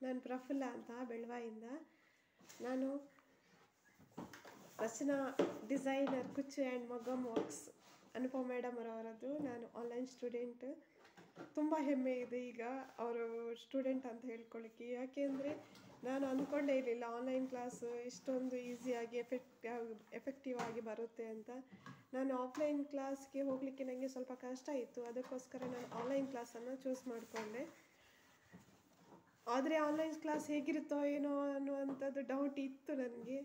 ನಾನು ಪ್ರಫುಲ್ಲ ಅಂತ ಬೆಳವಾಯಿಂದ. ನಾನು ರಚನಾ ಡಿಸೈನರ್ ಕುಚ್ಚು and Magam works Anupama madam ಅವರದ್ದು ನಾನು ಆನ್ಲೈನ್ ಸ್ಟೂಡೆಂಟ್. ತುಂಬ ಹೆಮ್ಮೆ ಇದೆ ಈಗ ಅವರು ಸ್ಟೂಡೆಂಟ್ ಅಂತ ಹೇಳ್ಕೊಳ್ಳಿಕ್ಕೆ. ಯಾಕೆಂದರೆ ನಾನು ಅಂದ್ಕೊಂಡೇ ಇರಲಿಲ್ಲ ಆನ್ಲೈನ್ ಕ್ಲಾಸ್ ಇಷ್ಟೊಂದು ಈಸಿಯಾಗಿ ಎಫೆಕ್ಟಿವ್ ಆಗಿ ಬರುತ್ತೆ ಅಂತ. ನಾನು ಆಫ್ಲೈನ್ ಕ್ಲಾಸ್ಗೆ ಹೋಗಲಿಕ್ಕೆ ನನಗೆ ಸ್ವಲ್ಪ ಕಷ್ಟ ಇತ್ತು, ಅದಕ್ಕೋಸ್ಕರ ನಾನು ಆನ್ಲೈನ್ ಕ್ಲಾಸನ್ನು ಚೂಸ್ ಮಾಡಿಕೊಂಡೆ. ಆದರೆ ಆನ್ಲೈನ್ ಕ್ಲಾಸ್ ಹೇಗಿರುತ್ತೋ ಏನೋ ಅನ್ನುವಂಥದ್ದು ಡೌಟ್ ಇತ್ತು ನನಗೆ.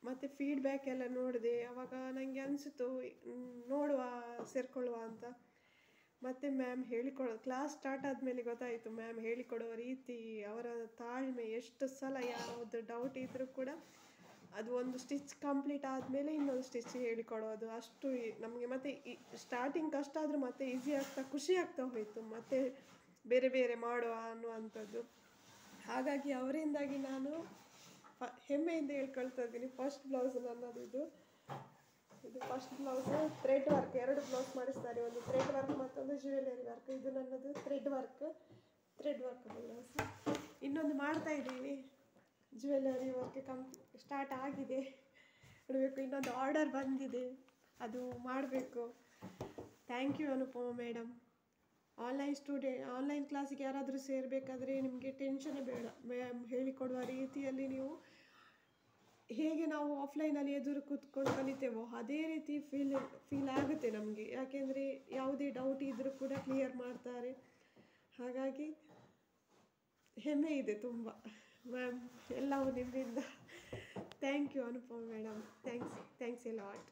ಮತ್ತು ಫೀಡ್ಬ್ಯಾಕ್ ಎಲ್ಲ ನೋಡಿದೆ, ಆವಾಗ ನನಗೆ ಅನಿಸಿತು ನೋಡುವ ಸೇರಿಕೊಳ್ಳುವ ಅಂತ. ಮತ್ತು ಮ್ಯಾಮ್ ಕ್ಲಾಸ್ ಸ್ಟಾರ್ಟ್ ಆದಮೇಲೆ ಗೊತ್ತಾಯಿತು ಮ್ಯಾಮ್ ಹೇಳಿಕೊಡೋ ರೀತಿ, ಅವರ ತಾಳ್ಮೆ, ಎಷ್ಟು ಸಲ ಯಾವುದು ಡೌಟ್ ಇದ್ದರೂ ಕೂಡ ಅದು ಒಂದು ಸ್ಟಿಚ್ ಕಂಪ್ಲೀಟ್ ಆದಮೇಲೆ ಇನ್ನೊಂದು ಸ್ಟಿಚ್ ಹೇಳಿಕೊಡೋದು. ಅಷ್ಟು ನಮಗೆ ಮತ್ತು ಸ್ಟಾರ್ಟಿಂಗ್ ಕಷ್ಟ ಆದರೂ ಮತ್ತೆ ಈಸಿ ಆಗ್ತಾ ಖುಷಿ ಆಗ್ತಾ ಹೋಯಿತು ಮತ್ತೆ ಬೇರೆ ಬೇರೆ ಮಾಡುವ ಅನ್ನುವಂಥದ್ದು. ಹಾಗಾಗಿ ಅವರಿಂದಾಗಿ ನಾನು ಹೆಮ್ಮೆಯಿಂದ ಹೇಳ್ಕೊಳ್ತಾ ಇದ್ದೀನಿ. ಫಸ್ಟ್ ಬ್ಲೌಸ್ ನನ್ನದು ಇದು first blouse thread work, 2 blouse ಮಾಡಿಸ್ತಾರೆ, ಒಂದು ಥ್ರೆಡ್ ವರ್ಕ್ ಮತ್ತೊಂದು ಜ್ಯುವೆಲರಿ ವರ್ಕ್. ಇದು ನನ್ನದು ಥ್ರೆಡ್ ವರ್ಕ್ ಬ್ಲೌಸ್. ಇನ್ನೊಂದು ಮಾಡ್ತಾ ಇದ್ದೀನಿ, ಜ್ಯುವೆಲರಿ ವರ್ಕ್ ಸ್ಟಾರ್ಟ್ ಆಗಿದೆ, ನೋಡಬೇಕು. ಇನ್ನೊಂದು ಆರ್ಡರ್ ಬಂದಿದೆ, ಅದು ಮಾಡಬೇಕು. Thank you Anupama madam. Online ಕ್ಲಾಸಿಗೆ ಯಾರಾದರೂ ಸೇರಬೇಕಾದ್ರೆ ನಿಮಗೆ ಟೆನ್ಷನ್ನೇ ಬೇಡ. ಮ್ಯಾಮ್ ಹೇಳಿಕೊಡುವ ರೀತಿಯಲ್ಲಿ ನೀವು ಹೇಗೆ ನಾವು ಆಫ್ಲೈನಲ್ಲಿ ಎದುರು ಕೂತ್ಕೊಂಡು ಕಲಿತೇವೋ ಅದೇ ರೀತಿ ಫೀಲ್ ಆಗುತ್ತೆ ನಮಗೆ. ಯಾಕೆಂದರೆ ಯಾವುದೇ ಡೌಟ್ ಇದ್ದರೂ ಕೂಡ ಕ್ಲಿಯರ್ ಮಾಡ್ತಾರೆ. ಹಾಗಾಗಿ ಹೆಮ್ಮೆ ಇದೆ ತುಂಬ ಮ್ಯಾಮ್, ಎಲ್ಲವೂ ನಿಮ್ಮಿಂದ. Thank you Anupama madam, thanks a lot.